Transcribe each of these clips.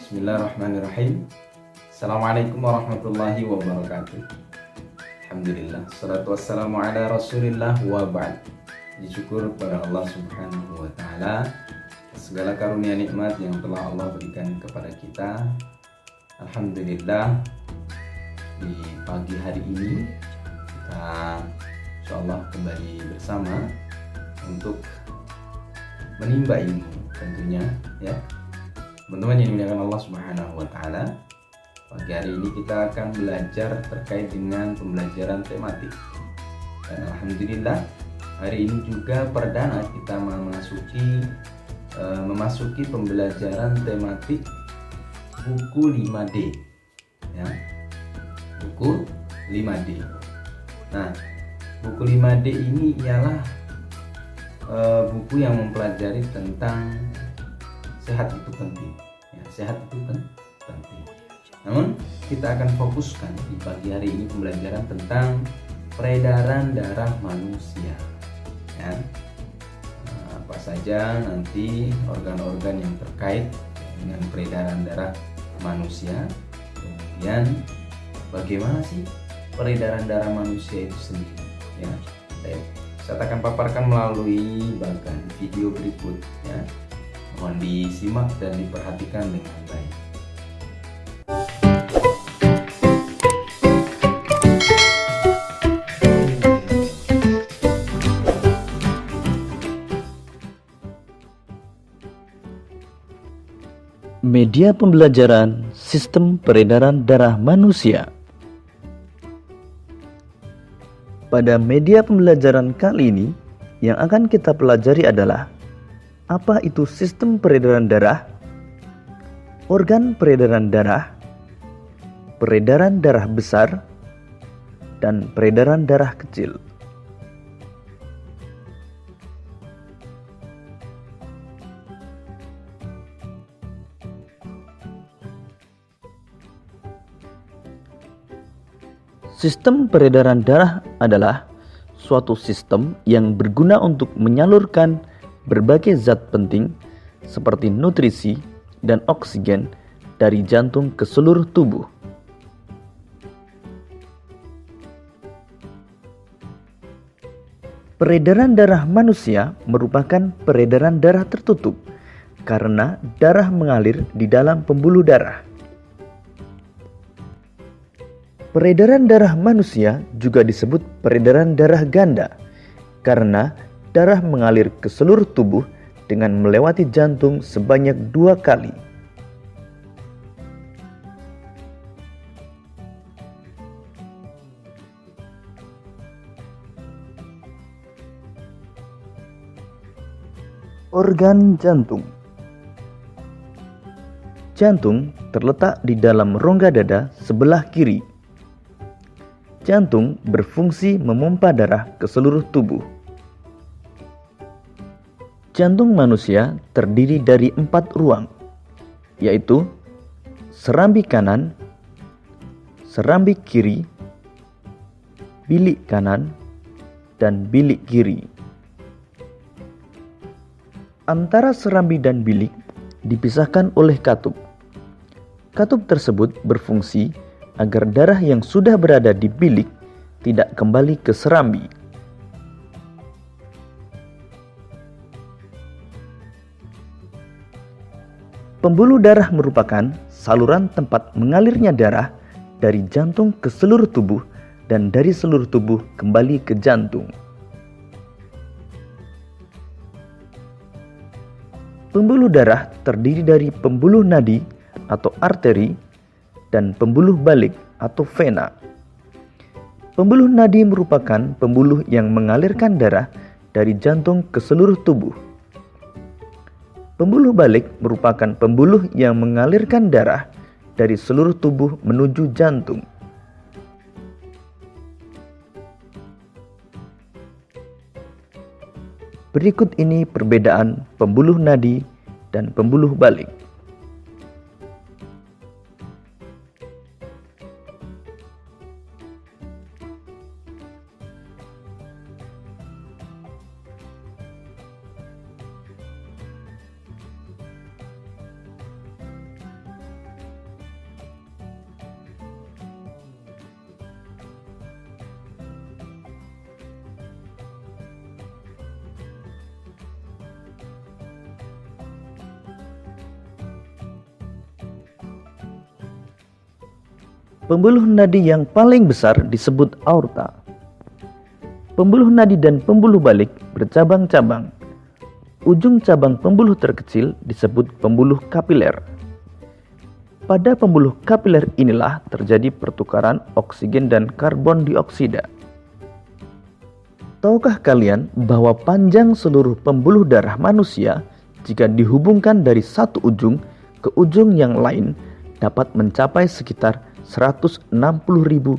Bismillahirrahmanirrahim. Assalamualaikum warahmatullahi wabarakatuh. Alhamdulillah, salatu wassalamu ala rasulillah wa ba'd. Disyukur kepada Allah subhanahu wa ta'ala segala karunia nikmat yang telah Allah berikan kepada kita. Alhamdulillah, di pagi hari ini kita insyaallah kembali bersama untuk menimba ilmu tentunya ya. Teman-teman yang dimuliakan Allah Subhanahu wa taala, pagi hari ini kita akan belajar terkait dengan pembelajaran tematik. Dan alhamdulillah, hari ini juga perdana kita memasuki pembelajaran tematik buku 5D ya. Buku 5D. Nah, buku 5D ini ialah buku yang mempelajari tentang sehat itu penting ya, sehat itu penting. Namun kita akan fokuskan di pagi hari ini pembelajaran tentang peredaran darah manusia ya. Apa saja nanti organ-organ yang terkait dengan peredaran darah manusia, kemudian bagaimana sih peredaran darah manusia itu sendiri ya. Saya akan paparkan melalui bagian video berikut ya. Mohon disimak dan diperhatikan dengan baik. Media pembelajaran sistem peredaran darah manusia. Pada media pembelajaran kali ini, yang akan kita pelajari adalah apa itu sistem peredaran darah, organ peredaran darah besar, dan peredaran darah kecil. Sistem peredaran darah adalah suatu sistem yang berguna untuk menyalurkan berbagai zat penting seperti nutrisi dan oksigen dari jantung ke seluruh tubuh. Peredaran darah manusia merupakan peredaran darah tertutup karena darah mengalir di dalam pembuluh darah. Peredaran darah manusia juga disebut peredaran darah ganda karena darah mengalir ke seluruh tubuh dengan melewati jantung sebanyak 2 kali. Organ jantung. Jantung terletak di dalam rongga dada sebelah kiri. Jantung berfungsi memompa darah ke seluruh tubuh. Jantung manusia terdiri dari 4 ruang, yaitu serambi kanan, serambi kiri, bilik kanan, dan bilik kiri. Antara serambi dan bilik dipisahkan oleh katup. Katup tersebut berfungsi agar darah yang sudah berada di bilik tidak kembali ke serambi. Pembuluh darah merupakan saluran tempat mengalirnya darah dari jantung ke seluruh tubuh dan dari seluruh tubuh kembali ke jantung. Pembuluh darah terdiri dari pembuluh nadi atau arteri dan pembuluh balik atau vena. Pembuluh nadi merupakan pembuluh yang mengalirkan darah dari jantung ke seluruh tubuh. Pembuluh balik merupakan pembuluh yang mengalirkan darah dari seluruh tubuh menuju jantung. Berikut ini perbedaan pembuluh nadi dan pembuluh balik. Pembuluh nadi yang paling besar disebut aorta. Pembuluh nadi dan pembuluh balik bercabang-cabang. Ujung cabang pembuluh terkecil disebut pembuluh kapiler. Pada pembuluh kapiler inilah terjadi pertukaran oksigen dan karbon dioksida. Tahukah kalian bahwa panjang seluruh pembuluh darah manusia jika dihubungkan dari satu ujung ke ujung yang lain dapat mencapai sekitar 160.000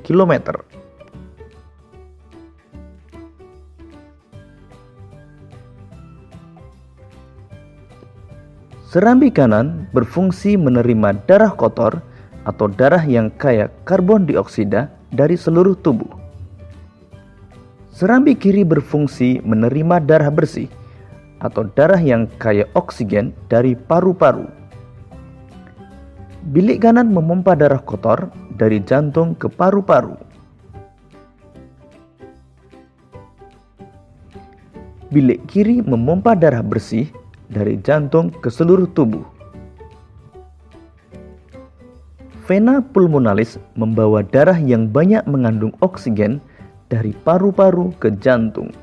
km. Serambi kanan berfungsi menerima darah kotor atau darah yang kaya karbon dioksida dari seluruh tubuh. Serambi kiri berfungsi menerima darah bersih atau darah yang kaya oksigen dari paru-paru. Bilik kanan memompa darah kotor dari jantung ke paru-paru. Bilik kiri memompa darah bersih dari jantung ke seluruh tubuh. Vena pulmonalis membawa darah yang banyak mengandung oksigen dari paru-paru ke jantung.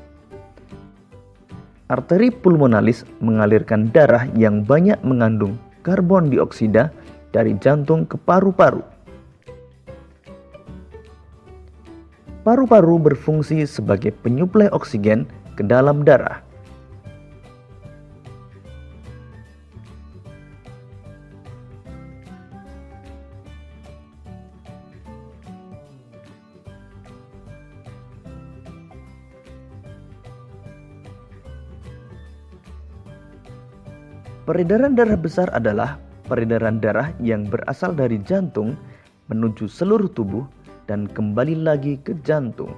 Arteri pulmonalis mengalirkan darah yang banyak mengandung karbon dioksida dari jantung ke paru-paru. Paru-paru berfungsi sebagai penyuplai oksigen ke dalam darah. Peredaran darah besar adalah peredaran darah yang berasal dari jantung menuju seluruh tubuh dan kembali lagi ke jantung.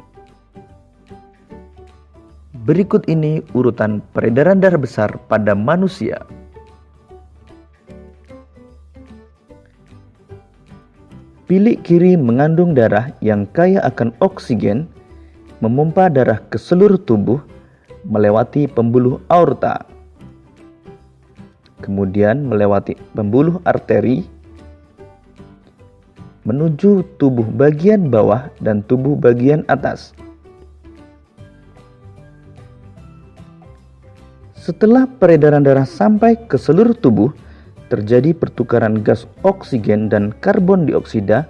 Berikut ini urutan peredaran darah besar pada manusia. Bilik kiri mengandung darah yang kaya akan oksigen, memompa darah ke seluruh tubuh melewati pembuluh aorta, kemudian melewati pembuluh arteri, menuju tubuh bagian bawah dan tubuh bagian atas. Setelah peredaran darah sampai ke seluruh tubuh, terjadi pertukaran gas oksigen dan karbon dioksida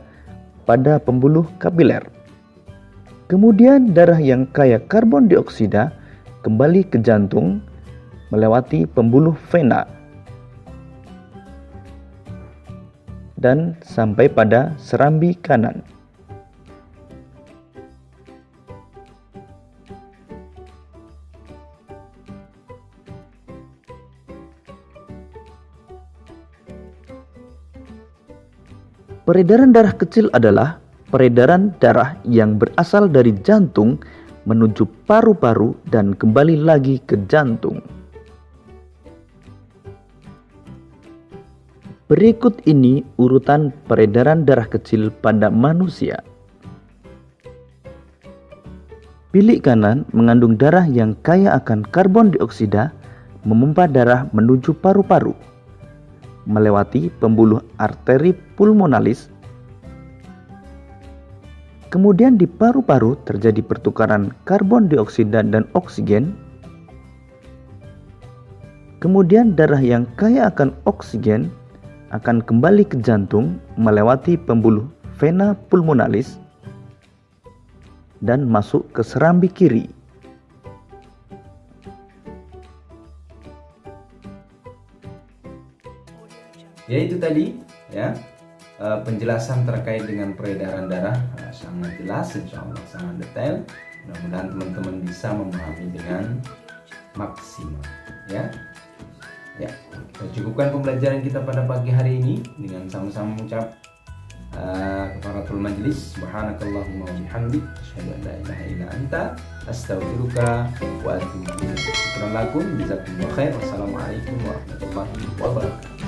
pada pembuluh kapiler. Kemudian darah yang kaya karbon dioksida kembali ke jantung melewati pembuluh vena dan sampai pada serambi kanan. Peredaran darah kecil adalah peredaran darah yang berasal dari jantung menuju paru-paru dan kembali lagi ke jantung. Berikut ini urutan peredaran darah kecil pada manusia. Bilik kanan mengandung darah yang kaya akan karbon dioksida, memompa darah menuju paru-paru, melewati pembuluh arteri pulmonalis. Kemudian di paru-paru terjadi pertukaran karbon dioksida dan oksigen. Kemudian darah yang kaya akan oksigen akan kembali ke jantung melewati pembuluh vena pulmonalis dan masuk ke serambi kiri. Ya, itu tadi ya penjelasan terkait dengan peredaran darah, sangat jelas, insya Allah sangat detail. Mudah-mudahan teman-teman bisa memahami dengan maksimal. Ya, kita cukupkan pembelajaran kita pada pagi hari ini dengan sama-sama mengucap kafaratul majlis. Subhanakallahumma wa bihamdik, asyhadu an la ilaha illa anta, astaghfiruka wa atubu ilaik. Syukran lakum, jazakumullah khair. Wassalamualaikum warahmatullahi wabarakatuh.